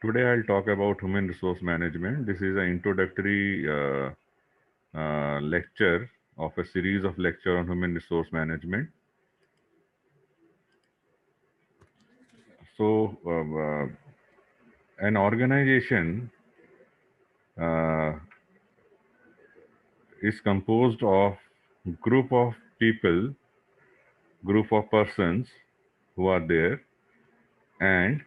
Today I'll talk about human resource management. This is an introductory lecture of a series of lecture on human resource management. So, an organization uh, is composed of group of people, group of persons who are there, and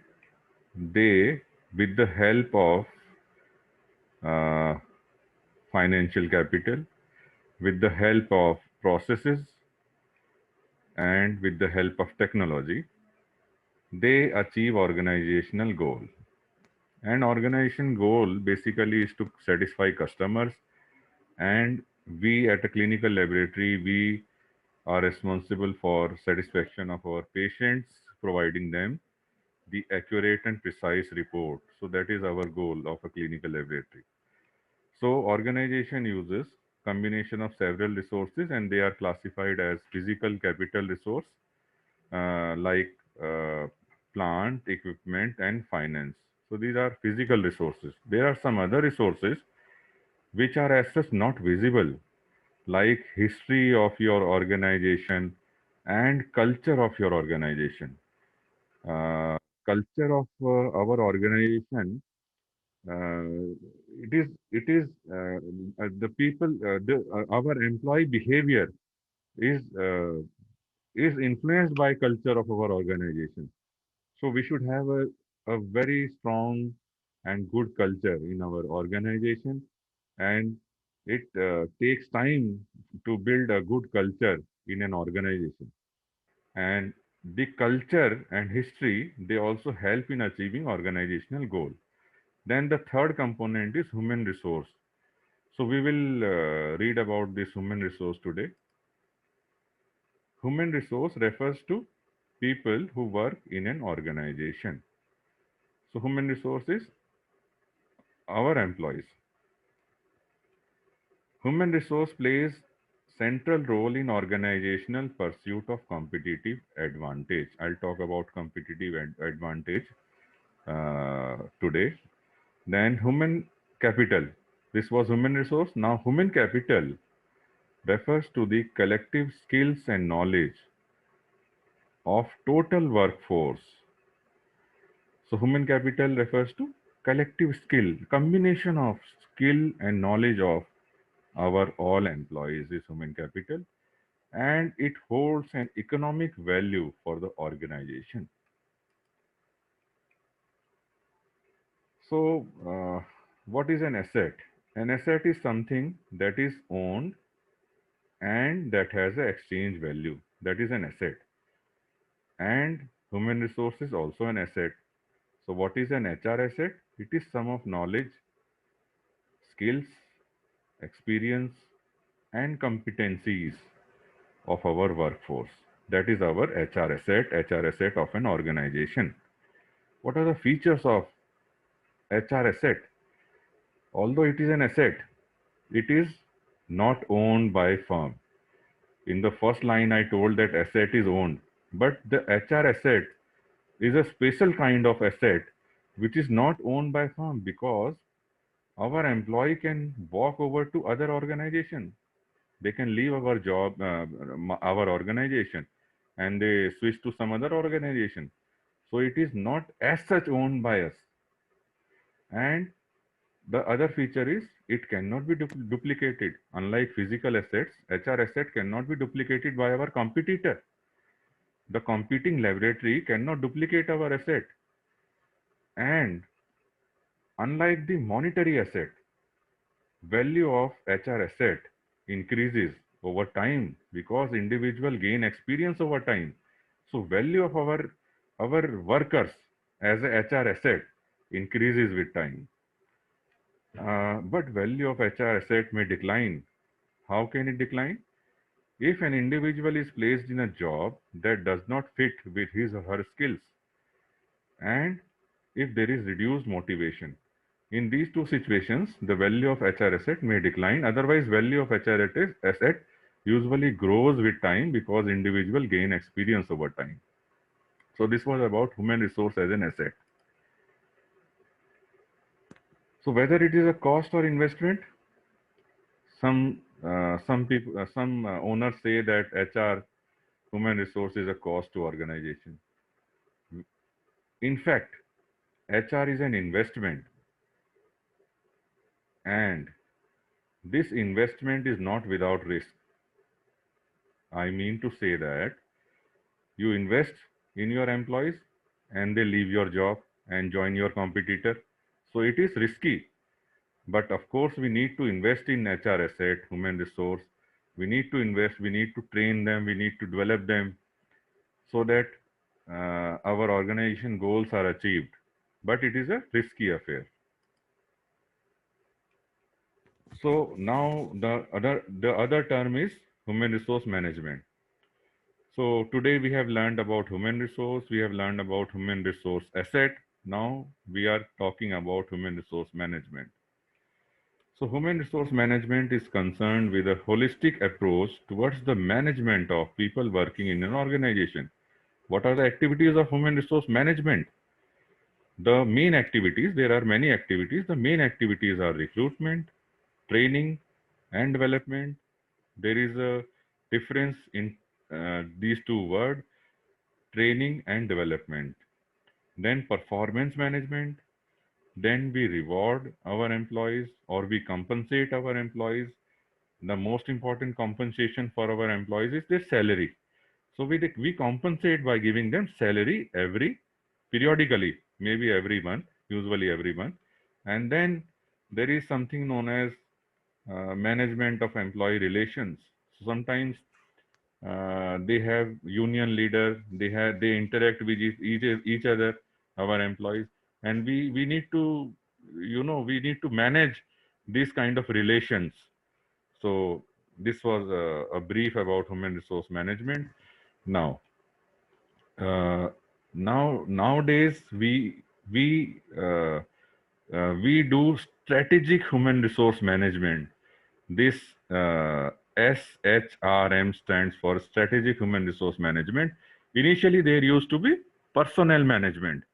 they, with the help of uh, financial capital, with the help of processes, and with the help of technology, they achieve organizational goal. And organization goal basically is to satisfy customers, and we at a clinical laboratory, we are responsible for satisfaction of our patients, providing them the accurate and precise report. So that is our goal of a clinical laboratory. So organization uses combination of several resources, and they are classified as physical capital resource, like plant, equipment, and finance. So these are physical resources. There are some other resources which are as such not visible, like history of your organization and culture of your organization. Uh, Culture of our organization, the people, our employee behavior is uh, is influenced by culture of our organization. So we should have a very strong and good culture in our organization, and it takes time to build a good culture in an organization. And the culture and history, they also help in achieving organizational goal. Then the third component is human resource. So we will read about this human resource today. Human resource refers to people who work in an organization. So human resource is our employees. Human resource plays central role in organizational pursuit of competitive advantage. I'll talk about competitive advantage today. Then human capital. This was human resource. Now human capital refers to the collective skills and knowledge of total workforce. So human capital refers to collective skill, combination of skill and knowledge of our all employees is human capital, and it holds an economic value for the organization. So, what is an asset? An asset is something that is owned and that has an exchange value. That is an asset. And human resource is also an asset. So, what is an HR asset? It is sum of knowledge, skills, experience, and competencies of our workforce. That is our HR asset of an organization. What are the features of HR asset? Although it is an asset, it is not owned by firm. In the first line, I told that asset is owned, but the HR asset is a special kind of asset which is not owned by firm, because our employee can walk over to other organization. They can leave our job, our organization, and they switch to some other organization. So it is not as such owned by us. And the other feature is it cannot be duplicated. Unlike physical assets, HR asset cannot be duplicated by our competitor. The competing laboratory cannot duplicate our asset. And unlike the monetary asset, value of HR asset increases over time because individual gain experience over time. So value of our workers as a HR asset increases with time. But value of HR asset may decline. How can it decline? If an individual is placed in a job that does not fit with his or her skills, and if there is reduced motivation. In these two situations, the value of HR asset may decline. Otherwise, value of HR asset usually grows with time because individual gain experience over time. So this was about human resource as an asset. So whether it is a cost or investment, some people, some owners say that HR, human resource, is a cost to organization. In fact, HR is an investment, and this investment is not without risk. I mean to say that you invest in your employees and they leave your job and join your competitor. So it is risky. But of course, we need to invest in HR asset, human resource. We need to invest, we need to train them, we need to develop them so that our organization goals are achieved. But it is a risky affair. So now the other term is human resource management. So today we have learned about human resource, we have learned about human resource asset. Now we are talking about human resource management. So human resource management is concerned with a holistic approach towards the management of people working in an organization. What are the activities of human resource management? The main activities, there are many activities. The main activities are recruitment, training, and development. There is a difference in these two words, training and development. Then performance management. Then we reward our employees or we compensate our employees. The most important compensation for our employees is their salary. So we compensate by giving them salary every periodically, maybe every month, usually every month. And then there is something known as management of employee relations. So sometimes they have union leader, they interact with each other, our employees, and we need to, we need to manage these kind of relations. So this was a brief about human resource management. Now, uh, nowadays we do strategic human resource management. This SHRM stands for Strategic Human Resource Management. Initially, there used to be personnel management.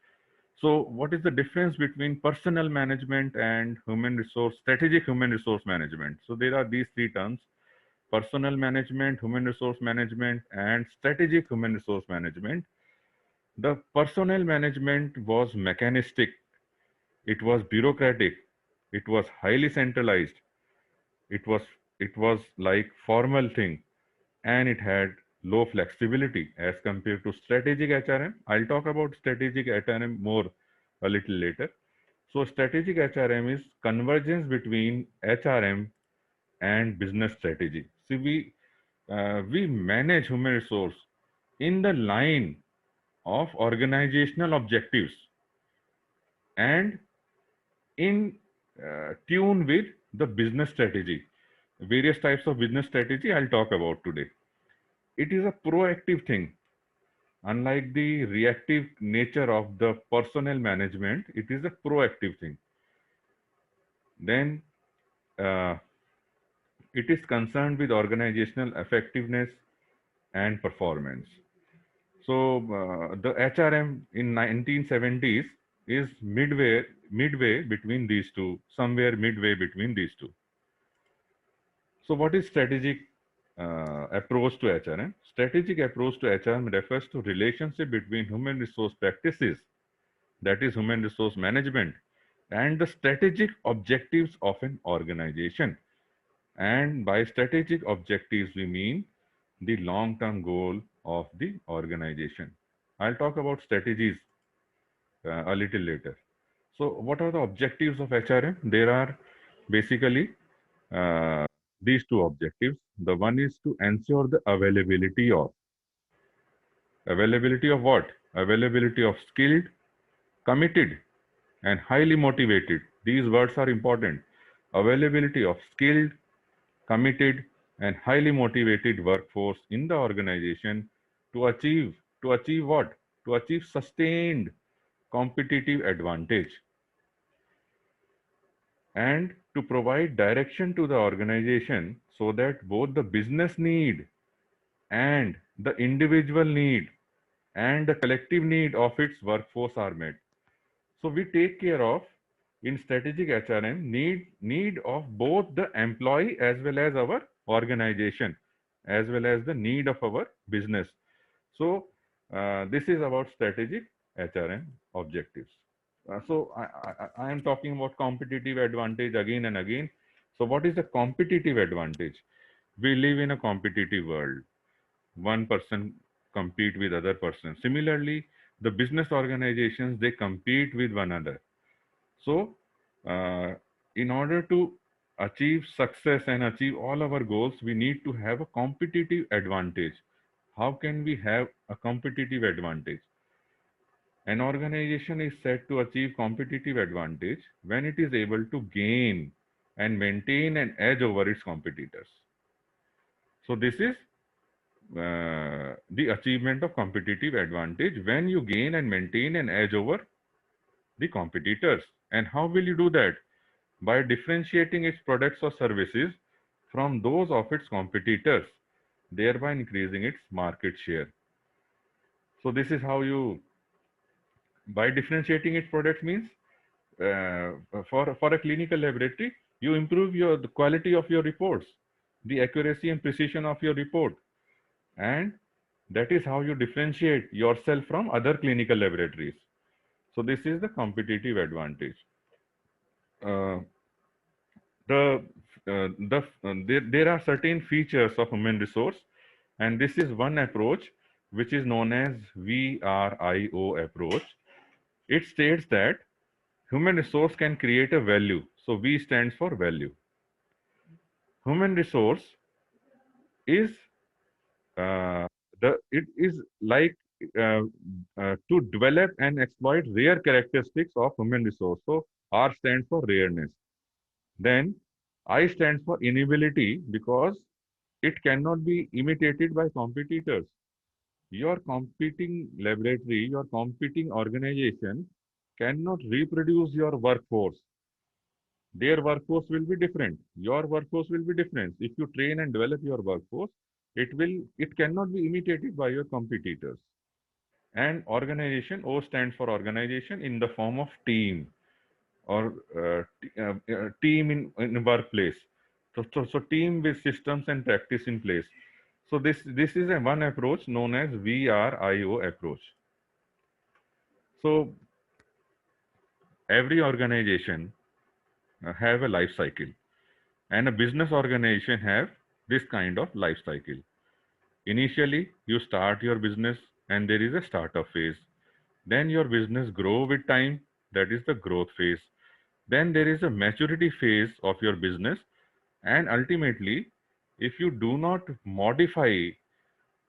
So, what is the difference between personnel management and strategic human resource management? So, there are these three terms: personnel management, human resource management, and strategic human resource management. The personnel management was mechanistic, it was bureaucratic, it was highly centralized, it was it was like formal thing, and it had low flexibility as compared to strategic HRM. I'll talk about strategic HRM more a little later. So strategic HRM is convergence between HRM and business strategy. See, we manage human resource in the line of organizational objectives and in tune with the business strategy. Various types of business strategy I'll talk about today. It is a proactive thing. Unlike the reactive nature of the personnel management, it is a proactive thing. Then uh, it is concerned with organizational effectiveness and performance. So the HRM in 1970s is midway between these two, somewhere midway between these two. So what is strategic approach to HRM? Strategic approach to HRM refers to relationship between human resource practices, that is human resource management, and the strategic objectives of an organization. And by strategic objectives, we mean the long-term goal of the organization. I'll talk about strategies a little later. So, what are the objectives of HRM? There are basically uh, these two objectives. The one is to ensure the availability of what? Availability of skilled, committed, and highly motivated. These words are important. Availability of skilled, committed, and highly motivated workforce in the organization to achieve what? To achieve sustained competitive advantage and to provide direction to the organization so that both the business need and the individual need and the collective need of its workforce are met. So we take care of in strategic HRM, need of both the employee as well as our organization, as well as the need of our business. So this is about strategic HRM objectives. I am talking about competitive advantage again and again. So what is the competitive advantage? We live in a competitive world. One person compete with other person. Similarly, the business organizations, they compete with one another. So, in order to achieve success and achieve all our goals, we need to have a competitive advantage. How can we have a competitive advantage? An organization is set to achieve competitive advantage when it is able to gain and maintain an edge over its competitors. So, this is the achievement of competitive advantage when you gain and maintain an edge over the competitors. And how will you do that? By differentiating its products or services from those of its competitors, thereby increasing its market share. So this is how you, by differentiating its products means for a clinical laboratory, you improve the quality of your reports, the accuracy and precision of your report, and that is how you differentiate yourself from other clinical laboratories. So this is the competitive advantage. Uh, there are certain features of human resource, and this is one approach which is known as VRIO approach. It states that human resource can create a value. So V stands for value. Human resource is it is like uh, to develop and exploit rare characteristics of human resource. So R stands for rareness. Then I stands for inability, because it cannot be imitated by competitors. Your competing laboratory, your competing organization cannot reproduce your workforce. Their workforce will be different. Your workforce will be different. If you train and develop your workforce, it cannot be imitated by your competitors. And organization, O stands for organization in the form of team, or team in workplace. So team with systems and practice in place. So this is a one approach known as VRIO approach. So every organization have a life cycle, and a business organization have this kind of life cycle. Initially, you start your business and there is a startup phase. Then your business grow with time, that is the growth phase. Then there is a maturity phase of your business, and ultimately, if you do not modify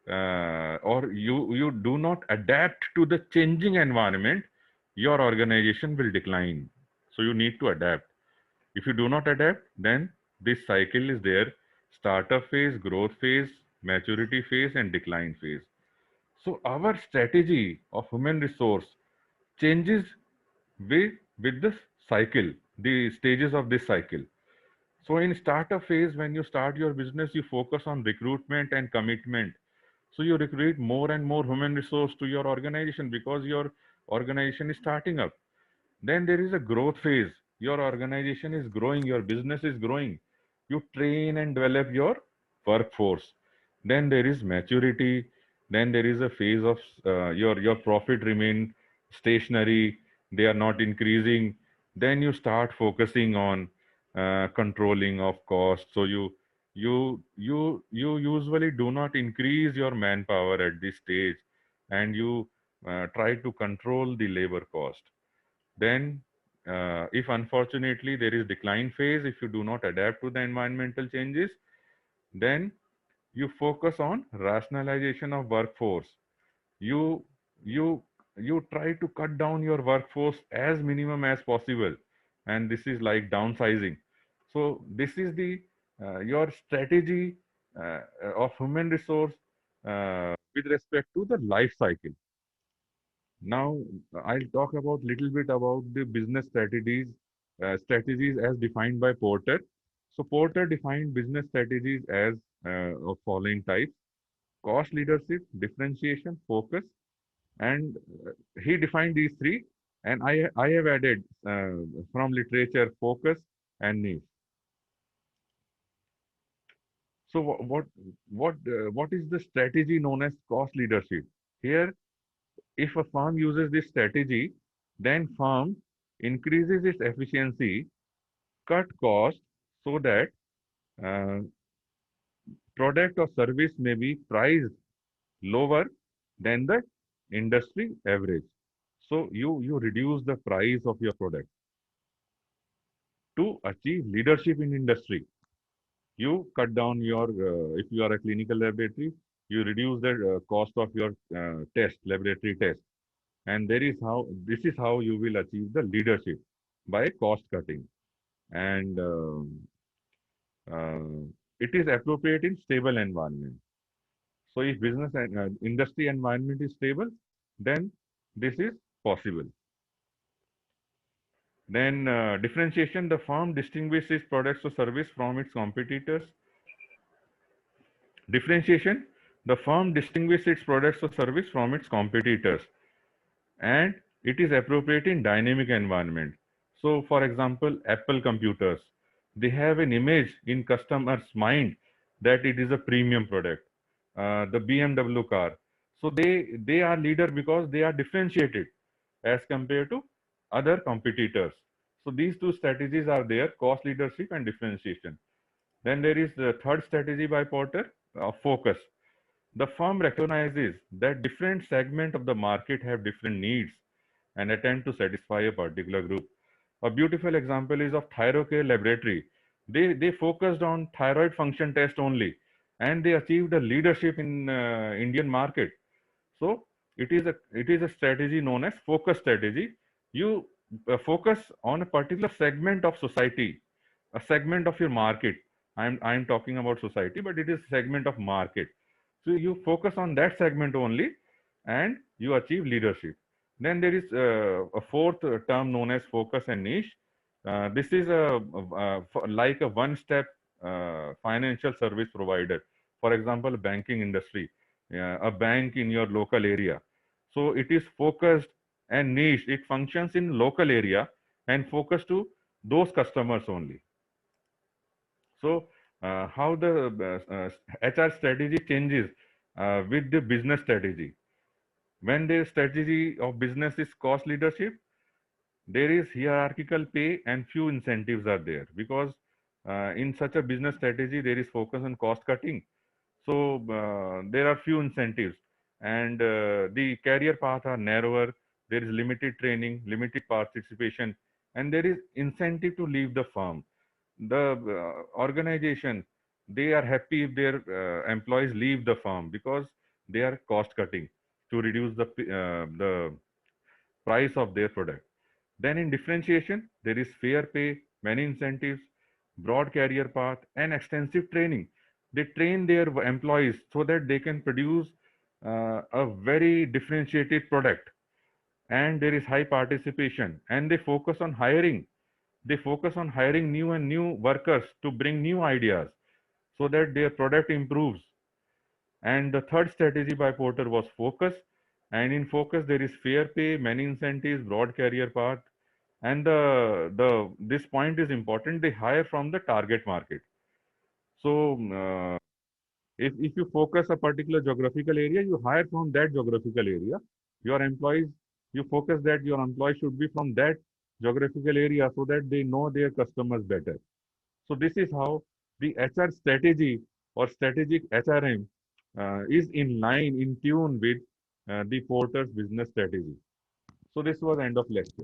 or you do not adapt to the changing environment, your organization will decline. So you need to adapt. If you do not adapt, then this cycle is there: startup phase, growth phase, maturity phase, and decline phase. So our strategy of human resource changes with the cycle, the stages of this cycle. So in startup phase, when you start your business, you focus on recruitment and commitment. So you recruit more and more human resource to your organization because your organization is starting up. Then there is a growth phase. Your organization is growing, your business is growing. You train and develop your workforce. Then there is maturity. Then there is a phase of your profit remain stationary. They are not increasing. Then you start focusing on controlling of cost. So you usually do not increase your manpower at this stage, and you try to control the labor cost. Then, if unfortunately there is decline phase, if you do not adapt to the environmental changes, then you focus on rationalization of workforce. You you you try to cut down your workforce as minimum as possible, and this is like downsizing. So this is the your strategy of human resource with respect to the life cycle. Now, I'll talk about little bit about the business strategies as defined by Porter. So Porter defined business strategies as of following types: cost leadership, differentiation, focus, and he defined these three. And I have added from literature focus and niche. So what is the strategy known as cost leadership? Here, if a firm uses this strategy, then firm increases its efficiency, cut cost so that uh, product or service may be priced lower than the industry average. So you reduce the price of your product to achieve leadership in industry. You cut down your, if you are a clinical laboratory, you reduce the cost of your laboratory test. And this is how you will achieve the leadership by cost cutting. And uh, it is appropriate in stable environment. So if business and industry environment is stable, then this is possible. Then differentiation, the firm distinguishes its products or service from its competitors. Differentiation, the firm distinguishes its products or service from its competitors, and it is appropriate in dynamic environment. So for example, Apple computers, they have an image in customers' mind that it is a premium product. The BMW car. So they are leader because they are differentiated as compared to other competitors. So these two strategies are there, cost leadership and differentiation. Then there is the third strategy by Porter, focus. The firm recognizes that different segments of the market have different needs and attempt to satisfy a particular group. A beautiful example is of ThyroCare Laboratory. They focused on thyroid function test only, and they achieved a leadership in Indian market. So it is a strategy known as focus strategy. You focus on a particular segment of society, a segment of your market. I'm talking about society, but it is segment of market. So you focus on that segment only, and you achieve leadership. Then there is a fourth term known as focus and niche. This is like a one-step financial service provider. For example, banking industry, a bank in your local area. So it is focused and niche. It functions in local area and focus to those customers only. So how the HR strategy changes with the business strategy. When the strategy of business is cost leadership, there is hierarchical pay and few incentives are there, because in such a business strategy there is focus on cost cutting. So there are few incentives, and the career path are narrower. There is limited training, limited participation, and there is incentive to leave the firm. The organization, they are happy if their employees leave the firm because they are cost cutting to reduce the price of their product. Then in differentiation, there is fair pay, many incentives, broad career path, and extensive training. They train their employees so that they can produce a very differentiated product. And there is high participation, and they focus on hiring. They focus on hiring new and new workers to bring new ideas so that their product improves. And the third strategy by Porter was focus. And in focus, there is fair pay, many incentives, broad career path, and the this point is important. They hire from the target market. So if you focus a particular geographical area, you hire from that geographical area. Your employees, you focus that your employees should be from that geographical area so that they know their customers better. So this is how the HR strategy or strategic HRM is in line, in tune with the Porter's business strategy. So this was end of lecture.